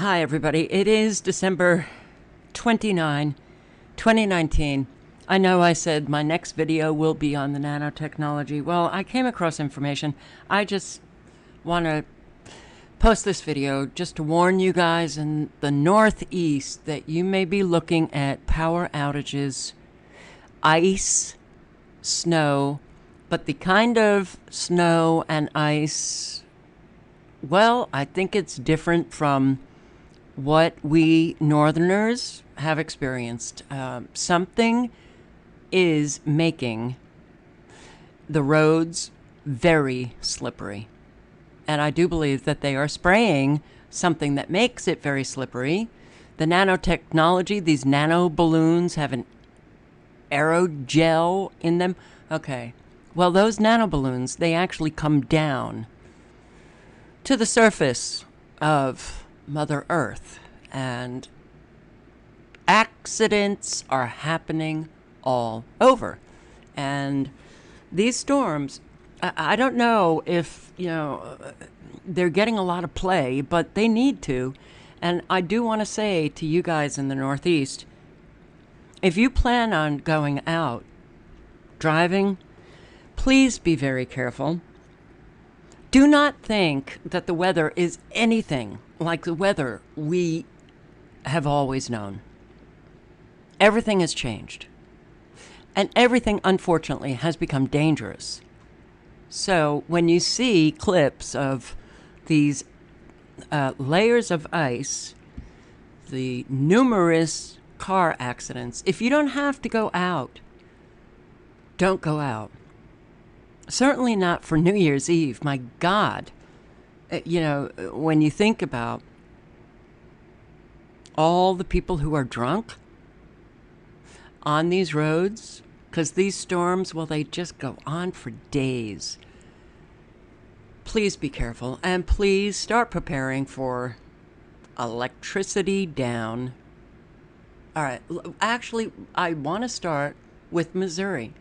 Hi, everybody. It is December 29, 2019. I know I said my next video will be on the nanotechnology. Well, I came across information. I just want to post this video just to warn you guys in the Northeast that you may be looking at power outages, ice, snow, but the kind of snow and ice, well, I think it's different from what we Northerners have experienced. Something is making the roads very slippery. And I do believe that they are spraying something that makes it very slippery. The nanotechnology, these nano balloons have an aerogel in them. Okay, well, those nano balloons, they actually come down to the surface of Mother Earth, and accidents are happening all over. And these storms, I don't know if, they're getting a lot of play, but they need to. And I do want to say to you guys in the Northeast, if you plan on going out driving, please be very careful. Do not think that the weather is anything like the weather we have always known. Everything has changed. And everything, unfortunately, has become dangerous. So when you see clips of these layers of ice, the numerous car accidents, if you don't have to go out, don't go out. Certainly not for New Year's Eve. My God. When you think about all the people who are drunk on these roads, because these storms, well, they just go on for days. Please be careful, and please start preparing for electricity down. All right, actually, I want to start with Missouri.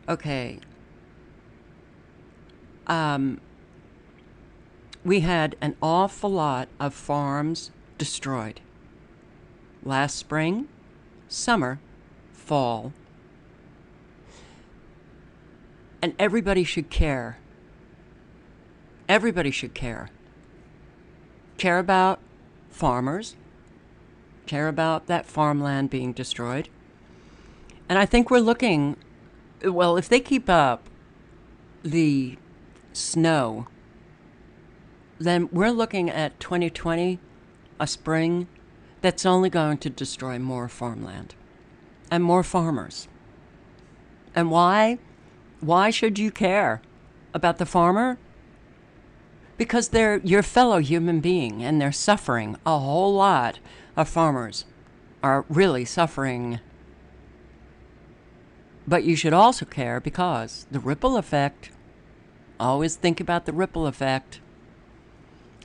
Okay. We had an awful lot of farms destroyed. Last spring, summer, fall. And everybody should care. Everybody should care. Care about farmers. Care about that farmland being destroyed. And I think we're looking, well, if they keep up the snow, then we're looking at 2020, a spring that's only going to destroy more farmland and more farmers. And why? Why should you care about the farmer? Because they're your fellow human being and they're suffering. A whole lot of farmers are really suffering. But you should also care because the ripple effect, always think about the ripple effect.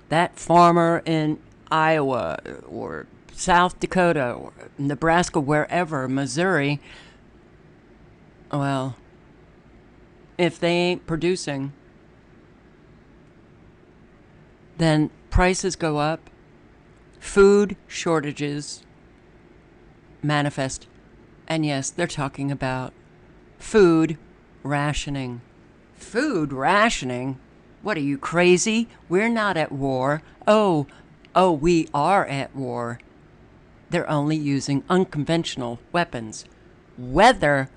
That farmer in Iowa or South Dakota or Nebraska, wherever, Missouri, well, if they ain't producing, then prices go up, food shortages manifest, and yes, they're talking about food rationing. Food rationing? What are you, crazy? We're not at war. Oh, we are at war. They're only using unconventional weapons. Weather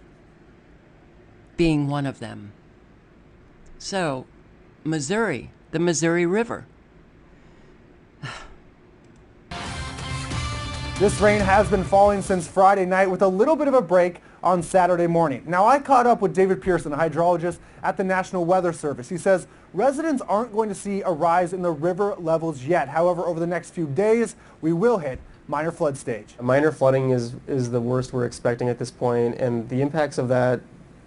being one of them. So, Missouri, the Missouri River. This rain has been falling since Friday night with a little bit of a break on Saturday morning. Now, I caught up with David Pearson, a hydrologist at the National Weather Service. He says residents aren't going to see a rise in the river levels yet. However, over the next few days, we will hit minor flood stage. Minor flooding is the worst we're expecting at this point, and the impacts of that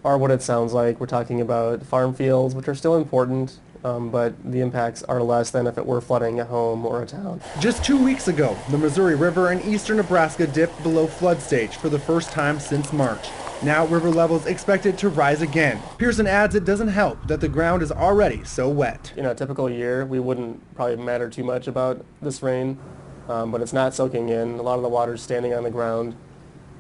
are what it sounds like. We're talking about farm fields, which are still important, but the impacts are less than if it were flooding a home or a town. Just 2 weeks ago, the Missouri River in eastern Nebraska dipped below flood stage for the first time since March. Now river levels expected to rise again. Pearson adds it doesn't help that the ground is already so wet. In a typical year, we wouldn't probably matter too much about this rain, but it's not soaking in. A lot of the water's standing on the ground,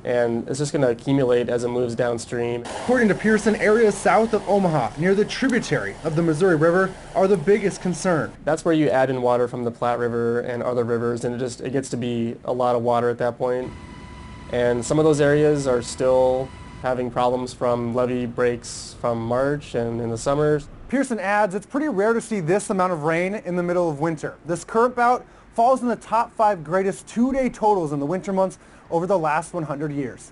and it's just going to accumulate as it moves downstream. According to Pearson, areas south of Omaha, near the tributary of the Missouri River, are the biggest concern. That's where you add in water from the Platte River and other rivers, and it gets to be a lot of water at that point. And some of those areas are still having problems from levee breaks from March and in the summers. Pearson adds it's pretty rare to see this amount of rain in the middle of winter. This current bout falls in the top 5 greatest 2-day totals in the winter months over the last 100 years.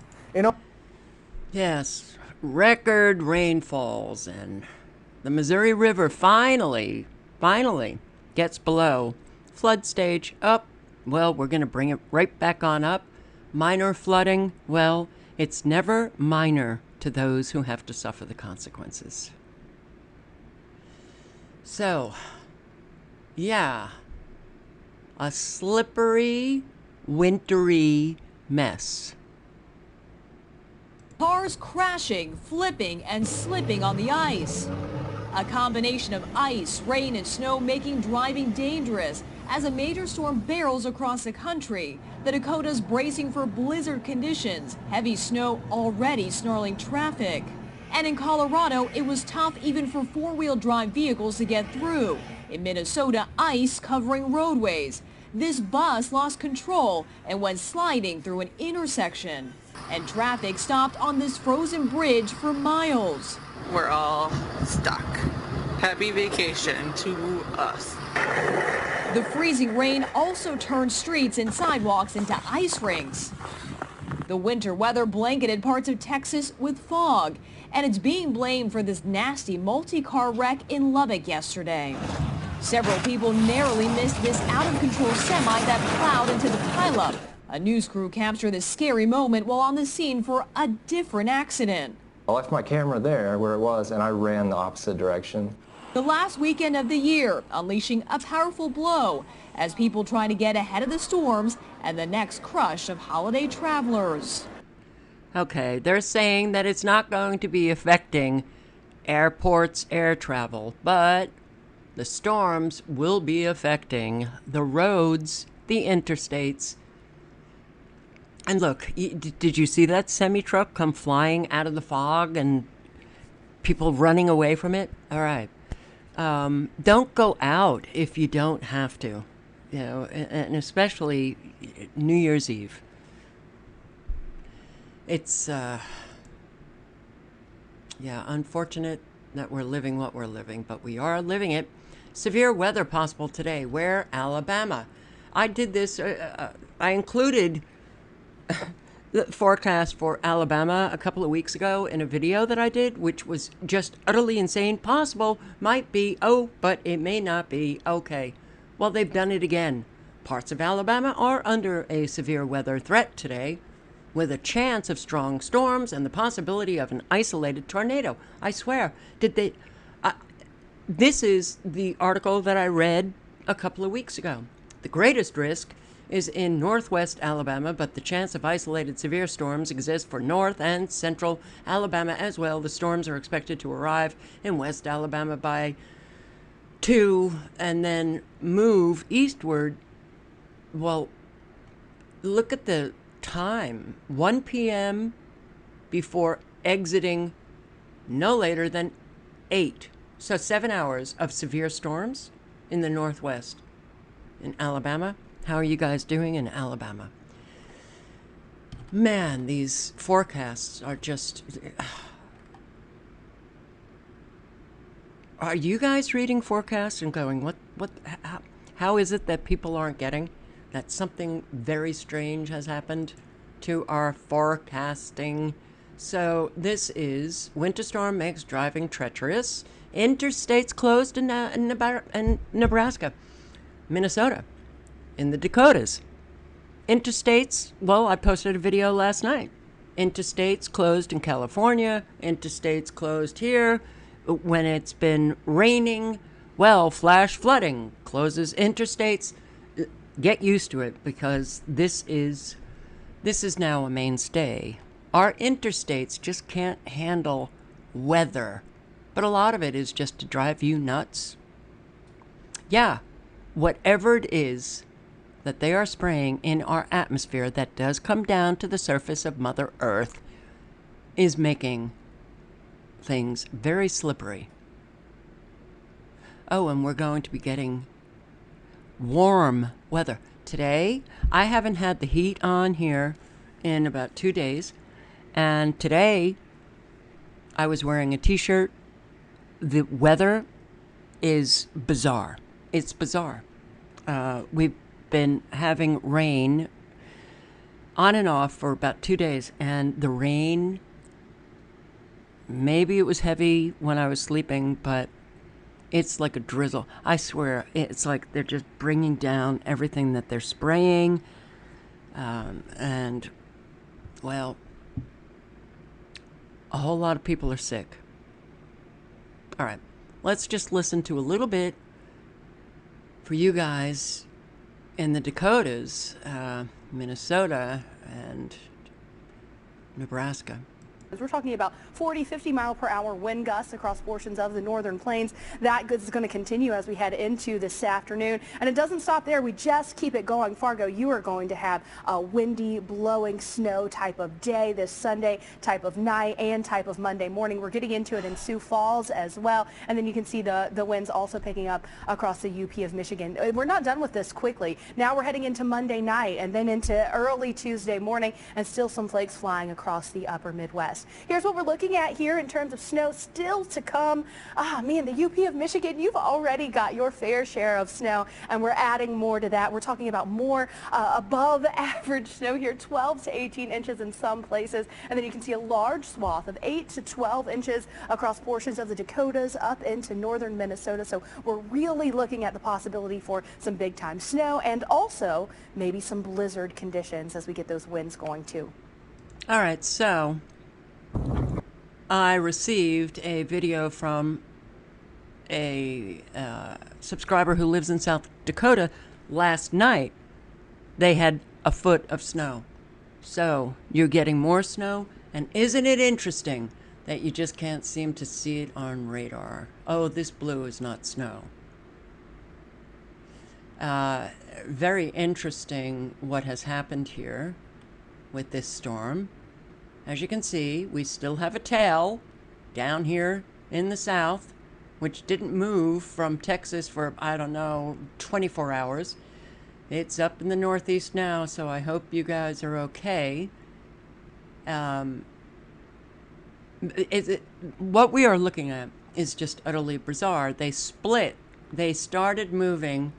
Yes, record rainfalls, and the Missouri River finally gets below flood stage up. Well, we're going to bring it right back on up. Minor flooding, well, it's never minor to those who have to suffer the consequences. So, yeah, a slippery, wintry mess. Cars crashing, flipping, and slipping on the ice. A combination of ice, rain, and snow making driving dangerous as a major storm barrels across the country. The Dakotas bracing for blizzard conditions, heavy snow already snarling traffic. And in Colorado, it was tough even for four-wheel drive vehicles to get through. In Minnesota, ice covering roadways. This bus lost control and went sliding through an intersection. And traffic stopped on this frozen bridge for miles. We're all stuck. Happy vacation to us. The freezing rain also turned streets and sidewalks into ice rinks. The winter weather blanketed parts of Texas with fog, and it's being blamed for this nasty multi-car wreck in Lubbock yesterday. Several people narrowly missed this out-of-control semi that plowed into the pileup. A news crew captured this scary moment while on the scene for a different accident. I left my camera there where it was, and I ran the opposite direction. The last weekend of the year, unleashing a powerful blow as people try to get ahead of the storms and the next crush of holiday travelers. Okay, they're saying that it's not going to be affecting airports, air travel, but the storms will be affecting the roads, the interstates. And look, did you see that semi-truck come flying out of the fog and people running away from it? All right. Don't go out if you don't have to, you know, and especially New Year's Eve. It's, unfortunate that we're living what we're living, but we are living it. Severe weather possible today. Where? Alabama. I did this, I included the forecast for Alabama a couple of weeks ago in a video that I did, which was just utterly insane. Possible, might be, but it may not be. Okay. Well, they've done it again. Parts of Alabama are under a severe weather threat today, with a chance of strong storms and the possibility of an isolated tornado. I swear. This is the article that I read a couple of weeks ago. The greatest risk is in northwest Alabama, but the chance of isolated severe storms exists for north and central Alabama as well. The storms are expected to arrive in west Alabama by 2 and then move eastward. Well, look at the time. 1 p.m. before exiting no later than 8. So 7 hours of severe storms in the northwest in Alabama. How are you guys doing in Alabama? Man, these forecasts are just... Are you guys reading forecasts and going, how is it that people aren't getting that something very strange has happened to our forecasting? So this is winter storm makes driving treacherous. Interstates closed in Nebraska, Minnesota, in the Dakotas. Interstates, well, I posted a video last night. Interstates closed in California. Interstates closed here. When it's been raining, well, flash flooding closes interstates. Get used to it, because this is now a mainstay Our interstates just can't handle weather, but a lot of it is just to drive you nuts. Yeah, whatever it is that they are spraying in our atmosphere that does come down to the surface of Mother Earth is making things very slippery. Oh, and we're going to be getting warm weather. Today, I haven't had the heat on here in about 2 days. And today, I was wearing a t-shirt. The weather is bizarre. It's bizarre. We've been having rain on and off for about 2 days. And the rain, maybe it was heavy when I was sleeping, but it's like a drizzle. I swear, it's like they're just bringing down everything that they're spraying. And, well, a whole lot of people are sick. All right, let's just listen to a little bit for you guys in the Dakotas, Minnesota, and Nebraska. We're talking about 40, 50 mile per hour wind gusts across portions of the northern plains. That is going to continue as we head into this afternoon. And it doesn't stop there. We just keep it going. Fargo, you are going to have a windy, blowing snow type of day this Sunday, type of night, and type of Monday morning. We're getting into it in Sioux Falls as well. And then you can see the winds also picking up across the UP of Michigan. We're not done with this quickly. Now we're heading into Monday night and then into early Tuesday morning, and still some flakes flying across the upper Midwest. Here's what we're looking at here in terms of snow still to come. Man, the UP of Michigan, you've already got your fair share of snow, and we're adding more to that. We're talking about more above average snow here, 12 to 18 inches in some places. And then you can see a large swath of 8 to 12 inches across portions of the Dakotas up into northern Minnesota. So we're really looking at the possibility for some big time snow and also maybe some blizzard conditions as we get those winds going too. All right, so I received a video from a subscriber who lives in South Dakota last night. They had a foot of snow. So you're getting more snow, and isn't it interesting that you just can't seem to see it on radar? Oh, this blue is not snow. Very interesting what has happened here with this storm. As you can see, we still have a tail down here in the south, which didn't move from Texas for, I don't know, 24 hours. It's up in the northeast now, so I hope you guys are okay. What we are looking at is just utterly bizarre. They split. They started moving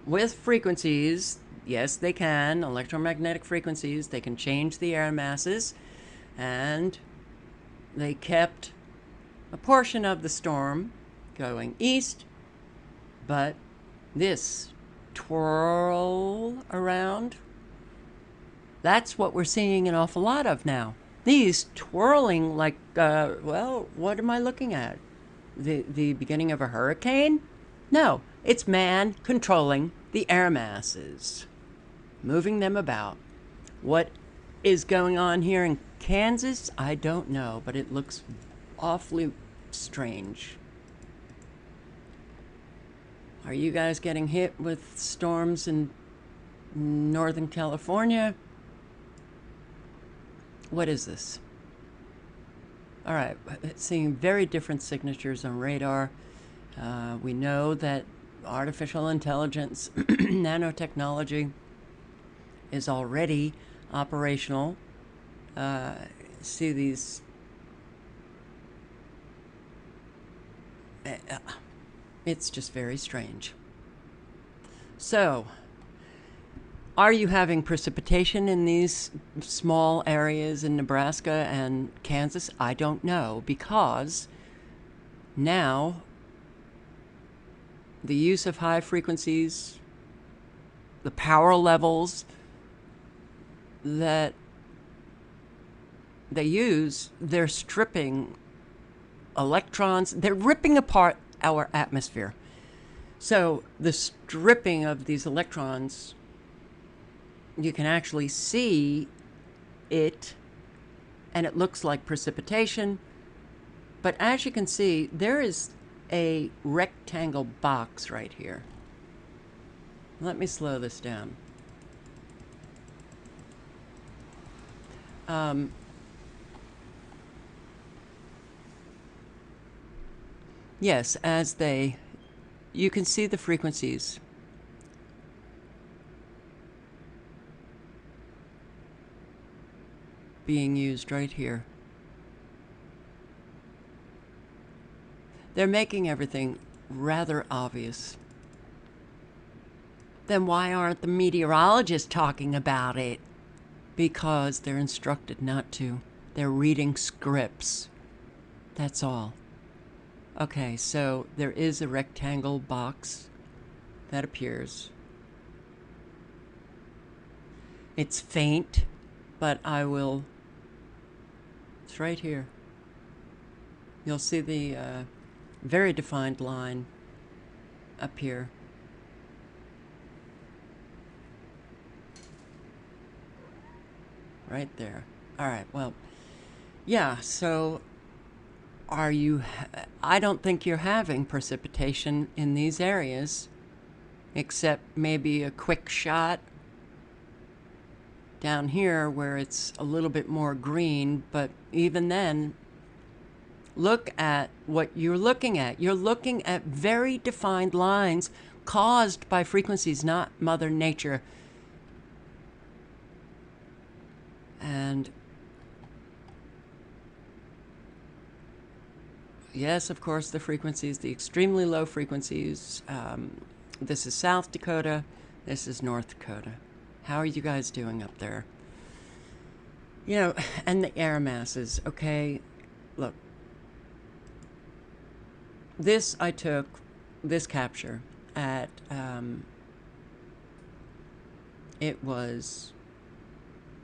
with frequencies. Yes, they can. Electromagnetic frequencies. They can change the air masses. And they kept a portion of the storm going east. But this twirl around, that's what we're seeing an awful lot of now. These twirling like, well, what am I looking at? The beginning of a hurricane? No, it's man controlling the air masses, moving them about. What is going on here in Kansas? I don't know, but it looks awfully strange. Are you guys getting hit with storms in Northern California? What is this? All right, seeing very different signatures on radar. We know that artificial intelligence, nanotechnology is already operational. See these it's just very strange. So, are you having precipitation in these small areas in Nebraska and Kansas? I don't know, because now the use of high frequencies, the power levels that they use, they're stripping electrons, they're ripping apart our atmosphere. So the stripping of these electrons, you can actually see it, and it looks like precipitation. But as you can see, there is a rectangle box right here. Let me slow this down. Yes, you can see the frequencies. Being used right here. They're making everything rather obvious. Then why aren't the meteorologists talking about it? Because they're instructed not to. They're reading scripts. That's all. Okay, so there is a rectangle box that appears. It's faint, but it's right here. You'll see the very defined line up here. Right there. All right, well, yeah, so I don't think you're having precipitation in these areas, except maybe a quick shot down here where it's a little bit more green, but even then, look at what you're looking at. You're looking at very defined lines caused by frequencies, not Mother Nature. And yes, of course, the frequencies, the extremely low frequencies. This is South Dakota. This is North Dakota. How are you guys doing up there? You know, and the air masses, okay? Look. I took this capture at, it was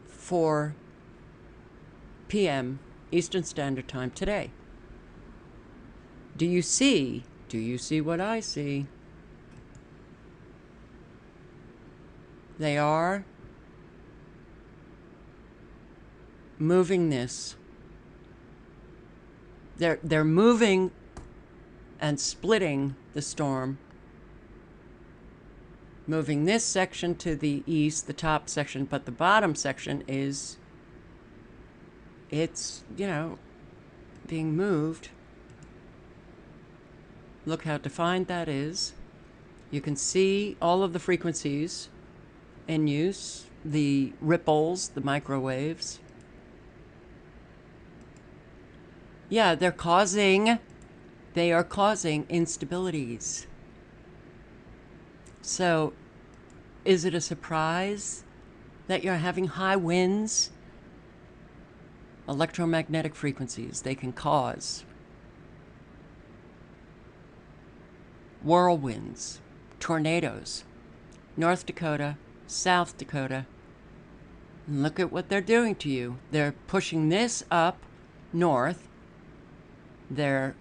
4 p.m. Eastern Standard Time today. Do you see what I see? They are moving this. They're moving and splitting the storm, moving this section to the east, the top section, but the bottom section it's, you know, being moved. Look how defined that is. You can see all of the frequencies in use, the ripples, the microwaves. Yeah, they are causing instabilities. So, is it a surprise that you're having high winds? Electromagnetic frequencies, they can cause whirlwinds, tornadoes, North Dakota, South Dakota. And look at what they're doing to you. They're pushing this up north. They're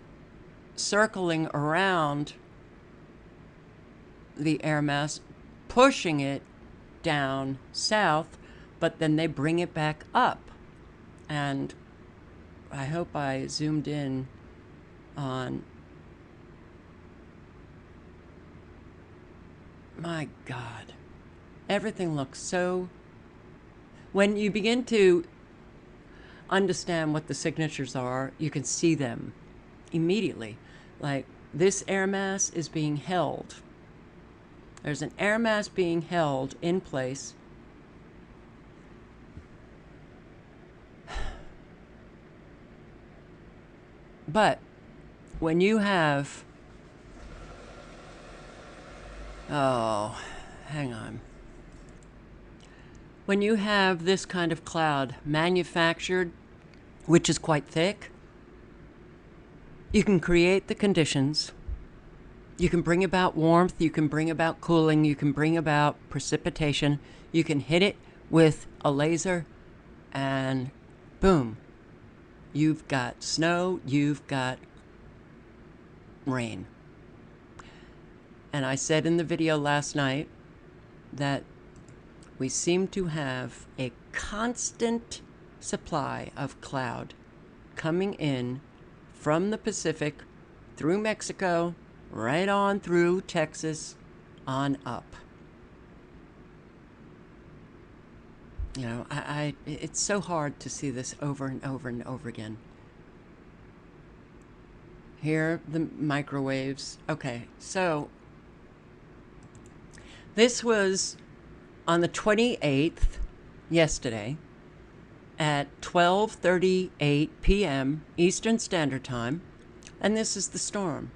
circling around the air mass, pushing it down south, but then they bring it back up. And I hope I zoomed in on, my God, everything looks so, when you begin to understand what the signatures are, you can see them immediately. Like, this air mass is being held. There's an air mass being held in place. But when you have, oh, hang on. When you have this kind of cloud manufactured, which is quite thick, you can create the conditions. You can bring about warmth, you can bring about cooling, you can bring about precipitation. You can hit it with a laser and boom, you've got snow, you've got rain. And I said in the video last night that we seem to have a constant supply of cloud coming in from the Pacific through Mexico, right on through Texas, on up. You know, it's so hard to see this over and over and over again. Here, the microwaves. Okay, so this was on the 28th, yesterday, at 12:38 p.m. Eastern Standard Time, and this is the storm.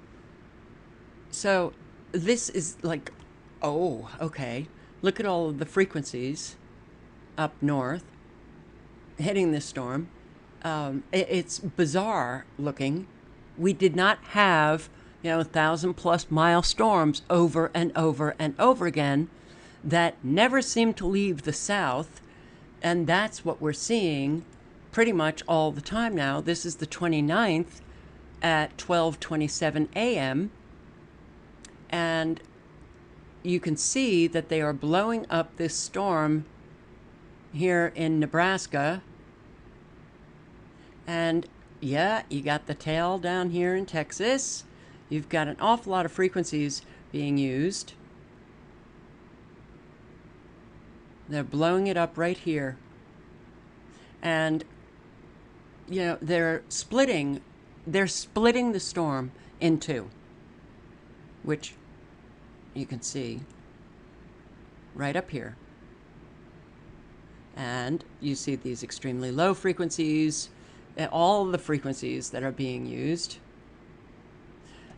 So this is like, oh, okay. Look at all of the frequencies up north hitting this storm. It's bizarre looking. We did not have, 1,000+ mile storms over and over and over again that never seem to leave the south. And that's what we're seeing pretty much all the time now. This is the 29th at 12:27 a.m. And you can see that they are blowing up this storm here in Nebraska. And yeah, you got the tail down here in Texas. You've got an awful lot of frequencies being used. They're blowing it up right here. And, they're splitting the storm in two, which you can see right up here. And you see these extremely low frequencies, all the frequencies that are being used.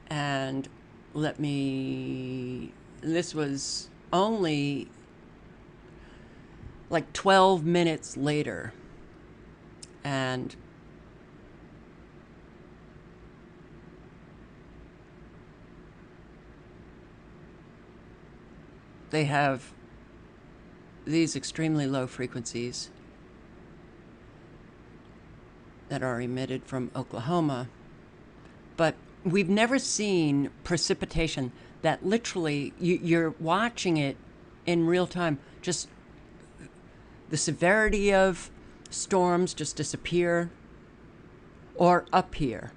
And this was only like 12 minutes later. And they have these extremely low frequencies that are emitted from Oklahoma. But we've never seen precipitation that literally you're watching it in real time. Just the severity of storms just disappear or appear.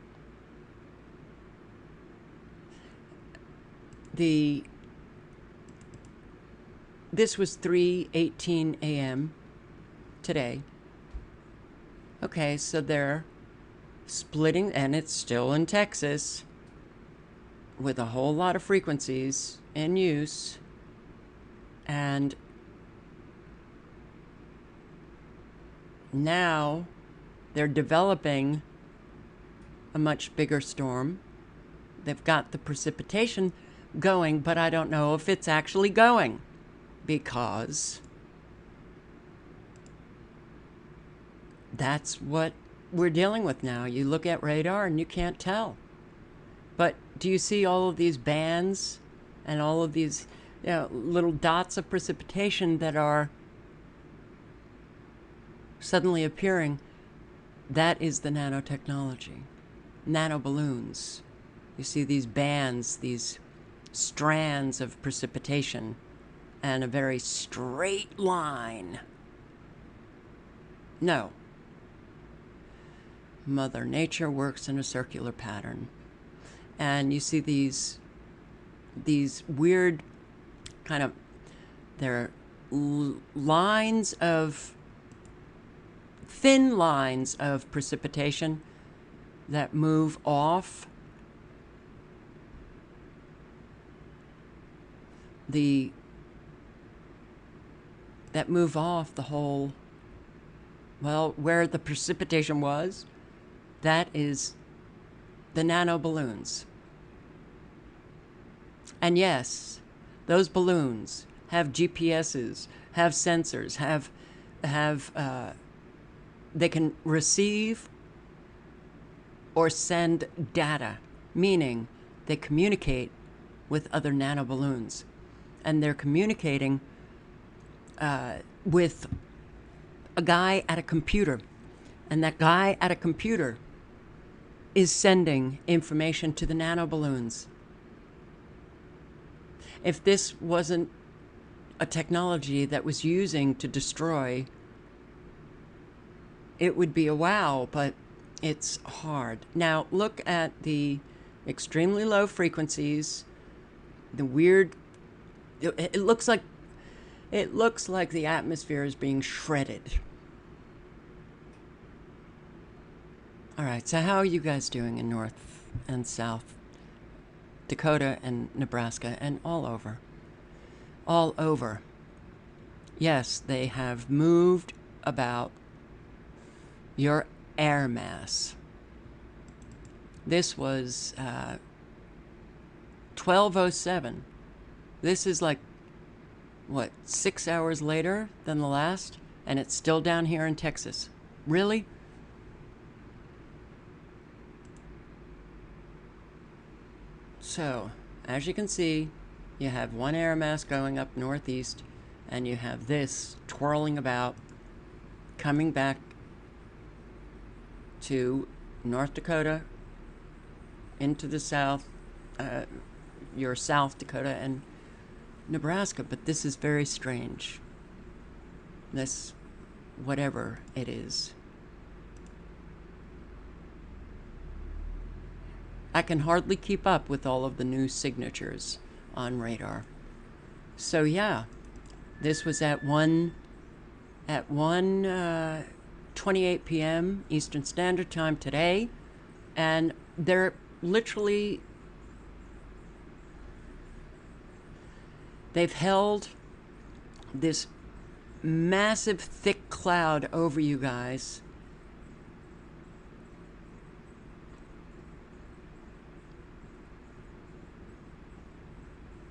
This was 3:18 a.m. today. Okay, so they're splitting, and it's still in Texas with a whole lot of frequencies in use. And now they're developing a much bigger storm. They've got the precipitation going, but I don't know if it's actually going, because that's what we're dealing with now. You look at radar and you can't tell. But do you see all of these bands and all of these little dots of precipitation that are suddenly appearing? That is the nanotechnology. Nanoballoons. You see these bands, these strands of precipitation, and a very straight line. No. Mother Nature works in a circular pattern. And you see these weird kind of, they're lines of, thin lines of precipitation that move off the whole, well, where the precipitation was. That is the nanoballoons. And yes, those balloons have GPSs, have sensors, they can receive or send data, meaning they communicate with other nanoballoons. And they're communicating with a guy at a computer. And that guy at a computer is sending information to the nanoballoons. If this wasn't a technology that was using to destroy it would be a wow, but it's hard. Now, look at the extremely low frequencies, the weird, it looks like the atmosphere is being shredded. All right, so how are you guys doing in North and South Dakota and Nebraska and all over? All over. Yes, they have moved about your air mass. This was 12:07. This is like, what, 6 hours later than the last? And it's still down here in Texas. Really? So, as you can see, you have one air mass going up northeast, and you have this twirling about, coming back to North Dakota, into the south, your South Dakota and Nebraska. But this is very strange. This, whatever it is. I can hardly keep up with all of the new signatures on radar. So yeah, this was at 1:28 p.m. Eastern Standard Time today, and they're literally, they've held this massive thick cloud over you guys.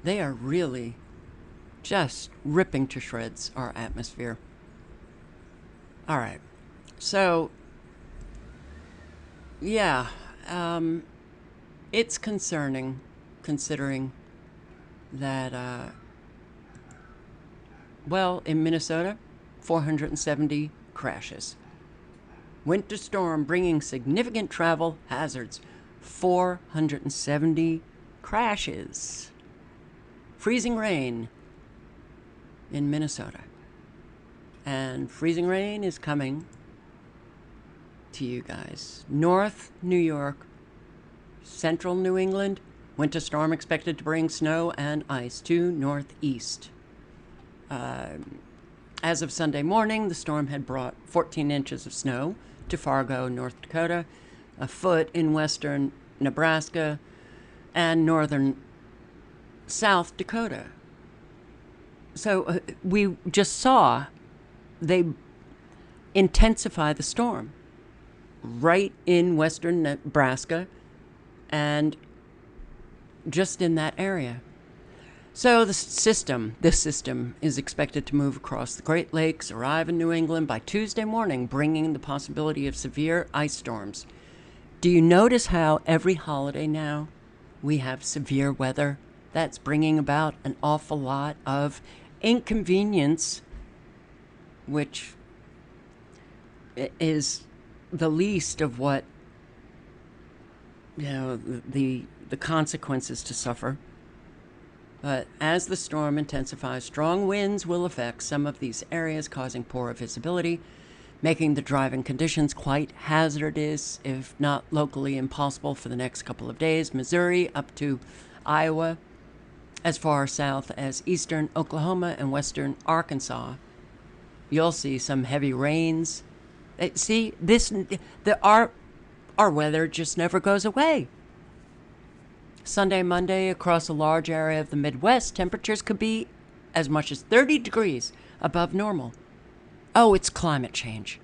They are really just ripping to shreds our atmosphere. All right. So, yeah, it's concerning considering that, well, in Minnesota, 470 crashes. Winter storm bringing significant travel hazards. 470 crashes. Freezing rain in Minnesota. And freezing rain is coming to you guys. North New York, central New England, winter storm expected to bring snow and ice to northeast. As of Sunday morning, the storm had brought 14 inches of snow to Fargo, North Dakota, a foot in western Nebraska, and northern South Dakota. So we just saw they intensify the storm right in western Nebraska and just in that area. So this system is expected to move across the Great Lakes, arrive in New England by Tuesday morning, bringing the possibility of severe ice storms. Do you notice how every holiday now we have severe weather? That's bringing about an awful lot of inconvenience, which is the least of what, the consequences to suffer. But as the storm intensifies, strong winds will affect some of these areas, causing poor visibility, making the driving conditions quite hazardous, if not locally impossible, for the next couple of days. Missouri up to Iowa, as far south as eastern Oklahoma and western Arkansas. You'll see some heavy rains. See, our weather just never goes away. Sunday, Monday, across a large area of the Midwest, temperatures could be as much as 30 degrees above normal. Oh, it's climate change.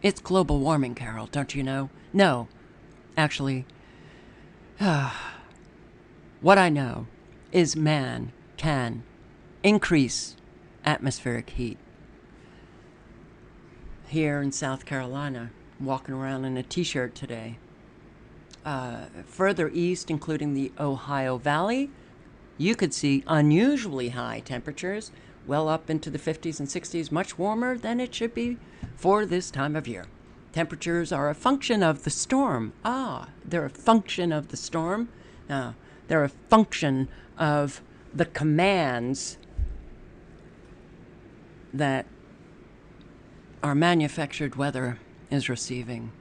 It's global warming, Carol, don't you know? No, actually, what I know is man can increase atmospheric heat. Here in South Carolina, walking around in a t-shirt today. Further east, including the Ohio Valley, you could see unusually high temperatures, well up into the 50s and 60s, much warmer than it should be for this time of year. Temperatures are a function of the storm. They're a function of the storm. They're a function of the commands that our manufactured weather is receiving.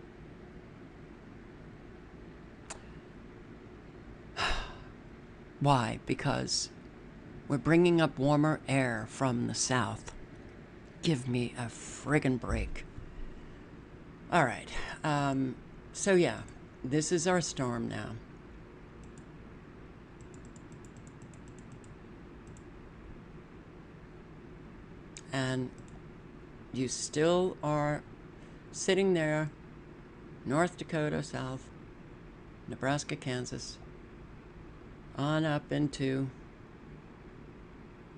Why? Because we're bringing up warmer air from the south. Give me a friggin' break. All right. So yeah, this is our storm now. And you still are sitting there, North Dakota, South, Nebraska, Kansas, on up into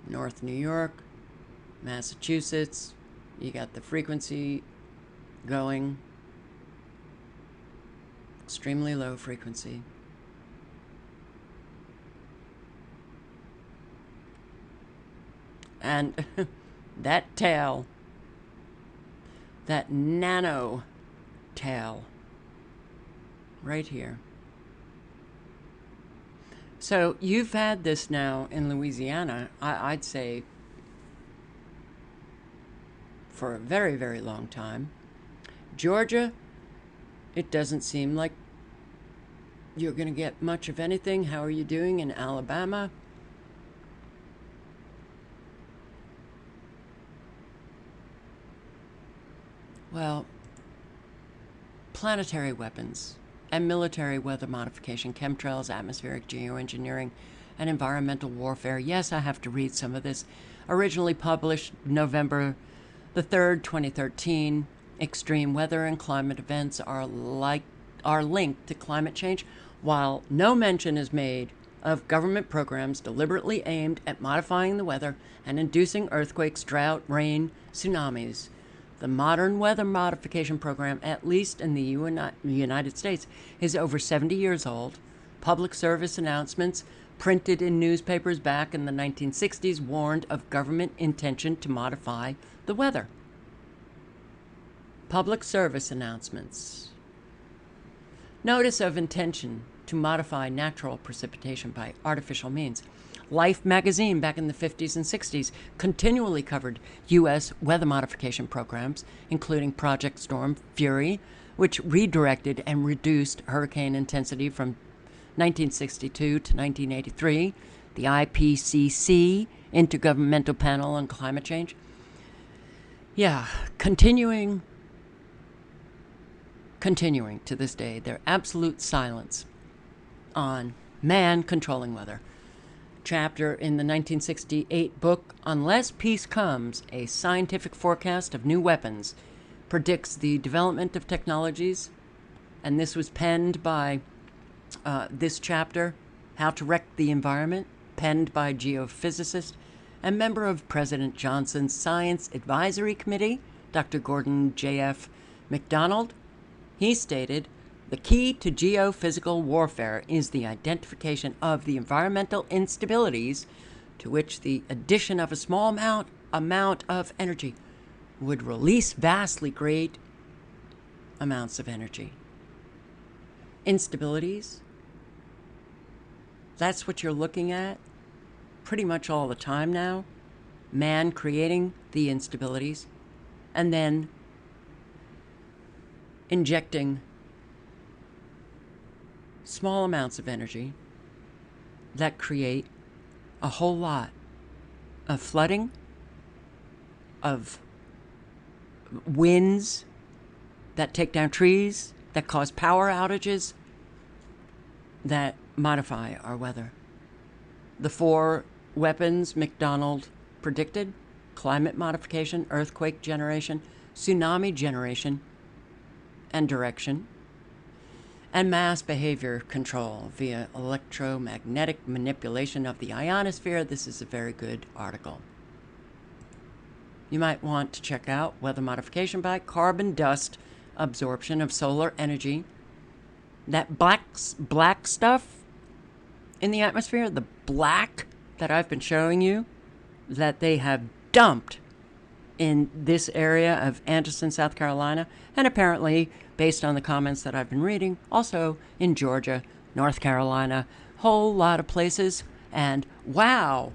North New York, Massachusetts. You got the frequency going, extremely low frequency. And that tail, that nano tail, right here. So you've had this now in Louisiana, I'd say, for a very, very long time. Georgia, it doesn't seem like you're going to get much of anything. How are you doing in Alabama? Well, planetary weapons and military weather modification, chemtrails, atmospheric geoengineering, and environmental warfare. Yes, I have to read some of this. Originally published November the 3rd, 2013. Extreme weather and climate events are linked to climate change, while no mention is made of government programs deliberately aimed at modifying the weather and inducing earthquakes, drought, rain, tsunamis. The modern weather modification program, at least in the United States, is over 70 years old. Public service announcements printed in newspapers back in the 1960s warned of government intention to modify the weather. Public service announcements. Notice of intention to modify natural precipitation by artificial means. Life magazine back in the 50s and 60s continually covered U.S. weather modification programs, including Project Storm Fury, which redirected and reduced hurricane intensity from 1962 to 1983, the IPCC, Intergovernmental Panel on Climate Change. Yeah, continuing to this day, their absolute silence on man controlling weather. Chapter in the 1968 book, Unless Peace Comes, a scientific forecast of new weapons, predicts the development of technologies, and this was penned by this chapter, How to Wreck the Environment, penned by geophysicist and member of President Johnson's Science Advisory Committee, Dr. Gordon J.F. MacDonald. He stated, the key to geophysical warfare is the identification of the environmental instabilities to which the addition of a small amount of energy would release vastly great amounts of energy. Instabilities, that's what you're looking at pretty much all the time now. Man creating the instabilities and then injecting small amounts of energy that create a whole lot of flooding, of winds that take down trees, that cause power outages, that modify our weather. The 4 weapons MacDonald predicted: climate modification, earthquake generation, tsunami generation and direction, and mass behavior control via electromagnetic manipulation of the ionosphere. This is a very good article. You might want to check out weather modification by carbon dust absorption of solar energy. That black stuff in the atmosphere, the black that I've been showing you, that they have dumped in this area of Anderson, South Carolina, and apparently, based on the comments that I've been reading, also in Georgia, North Carolina, whole lot of places. And wow,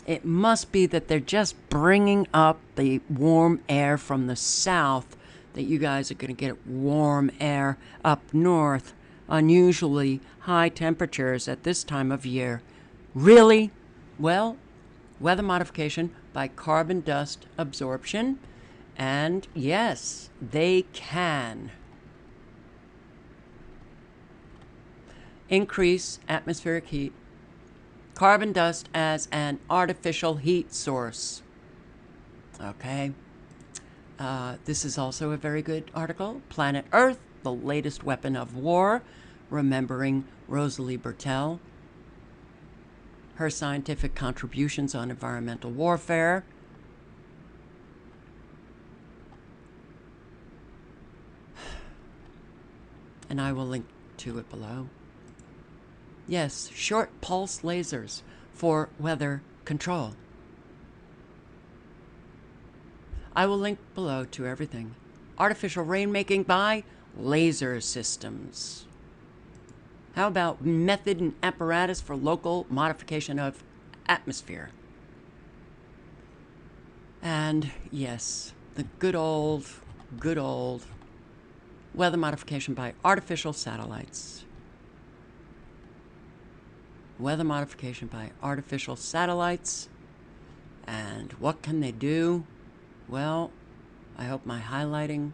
it must be that they're just bringing up the warm air from the south that you guys are going to get warm air up north, unusually high temperatures at this time of year. Really? Well, weather modification by carbon dust absorption. And yes, they can increase atmospheric heat. Carbon dust as an artificial heat source. Okay. This is also a very good article. Planet Earth, the latest weapon of war. Remembering Rosalie Bertell. Her scientific contributions on environmental warfare. And I will link to it below. Yes, short pulse lasers for weather control. I will link below to everything. Artificial rainmaking by laser systems. How about method and apparatus for local modification of atmosphere? And yes, the good old weather modification by artificial satellites. Weather modification by artificial satellites. And what can they do? Well, I hope my highlighting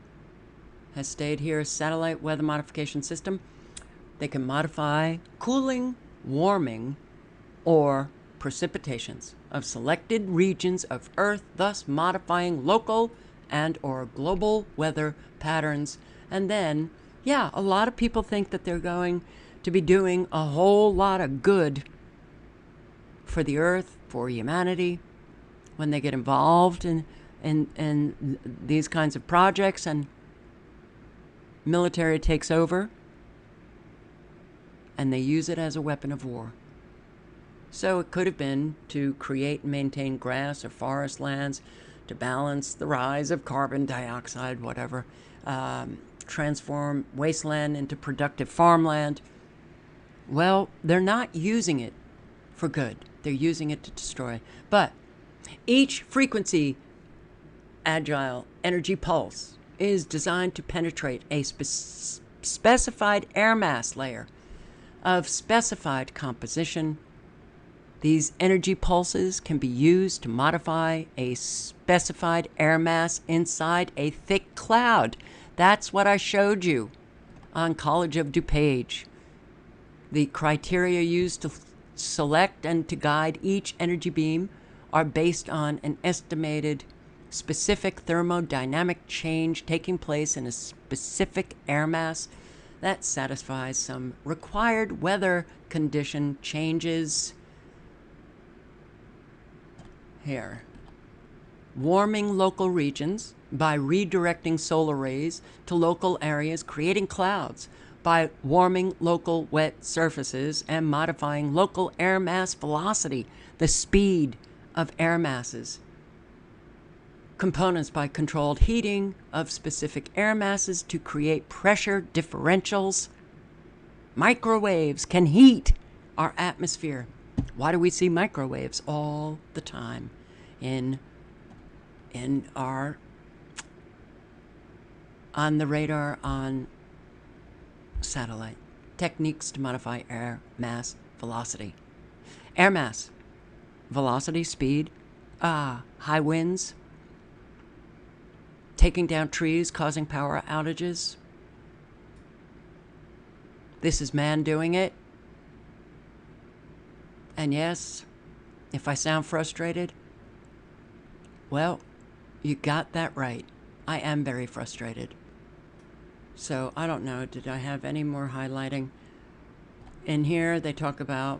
has stayed here. Satellite weather modification system. They can modify cooling, warming, or precipitations of selected regions of Earth, thus modifying local and or global weather patterns. And then, yeah, a lot of people think that they're going to be doing a whole lot of good for the Earth, for humanity, when they get involved in these kinds of projects and military takes over and they use it as a weapon of war. So it could have been to create and maintain grass or forest lands to balance the rise of carbon dioxide, whatever, transform wasteland into productive farmland. Well, they're not using it for good. They're using it to destroy. But each frequency agile energy pulse is designed to penetrate a specified air mass layer of specified composition. These energy pulses can be used to modify a specified air mass inside a thick cloud. That's what I showed you on College of DuPage. The criteria used to select and to guide each energy beam are based on an estimated specific thermodynamic change taking place in a specific air mass that satisfies some required weather condition changes. Here. Warming local regions by redirecting solar rays to local areas, creating clouds by warming local wet surfaces and modifying local air mass velocity, the speed of air masses. Components by controlled heating of specific air masses to create pressure differentials. Microwaves can heat our atmosphere. Why do we see microwaves all the time in our on the radar on satellite? Techniques to modify air mass velocity. Air mass velocity, speed, high winds, taking down trees, causing power outages. This is man doing it. And yes, if I sound frustrated, well, you got that right. I am very frustrated. So I don't know, did I have any more highlighting? In here they talk about,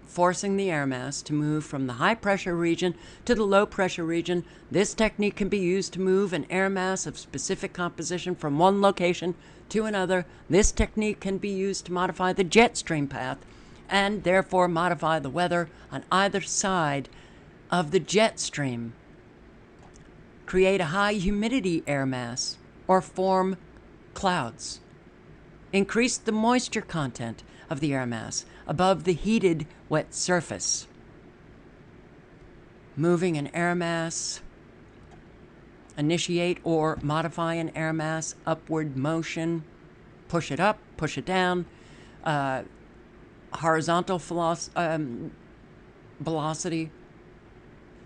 forcing the air mass to move from the high pressure region to the low pressure region. This technique can be used to move an air mass of specific composition from one location to another. This technique can be used to modify the jet stream path and therefore modify the weather on either side of the jet stream. Create a high humidity air mass or form clouds. Increase the moisture content of the air mass above the heated wet surface. Moving an air mass initiate or modify an air mass upward motion, push it up, push it down, horizontal velocity.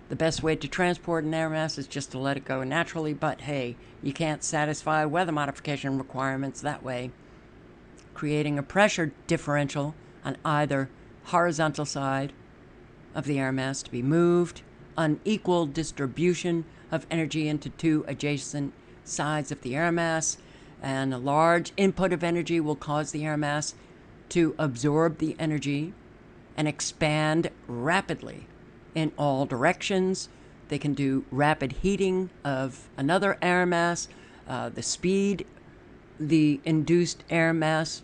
The best way to transport an air mass is just to let it go naturally, but hey, you can't satisfy weather modification requirements that way. Creating a pressure differential on either horizontal side of the air mass to be moved, unequal distribution of energy into two adjacent sides of the air mass, and a large input of energy will cause the air mass to absorb the energy and expand rapidly in all directions. They can do rapid heating of another air mass, the speed of the induced air mass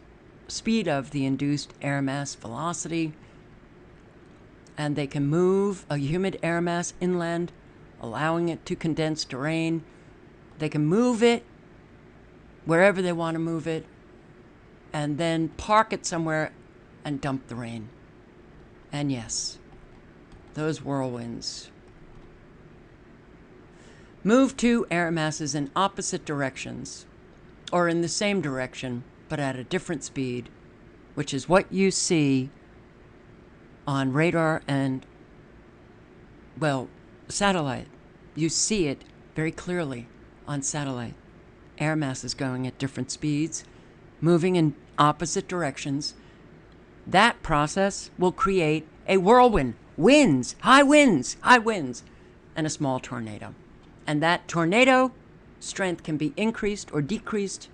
velocity, and they can move a humid air mass inland, allowing it to condense to rain. They can move it wherever they want to move it, and then park it somewhere and dump the rain. And yes, those whirlwinds. Move two air masses in opposite directions, or in the same direction, but at a different speed, which is what you see on radar and, well, satellite. You see it very clearly on satellite. Air masses going at different speeds, moving in opposite directions. That process will create a whirlwind, high winds, and a small tornado. And that tornado strength can be increased or decreased.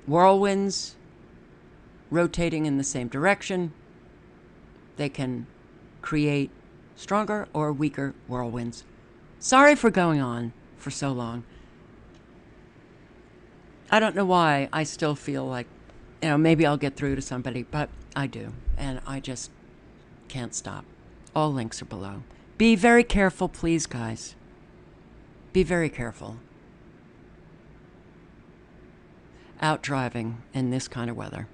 Whirlwinds rotating in the same direction, they can create stronger or weaker whirlwinds. Sorry for going on for so long. I don't know why I still feel like, maybe I'll get through to somebody, but I do. And I just can't stop. All links are below. Be very careful, please, guys. Be very careful. Out driving in this kind of weather.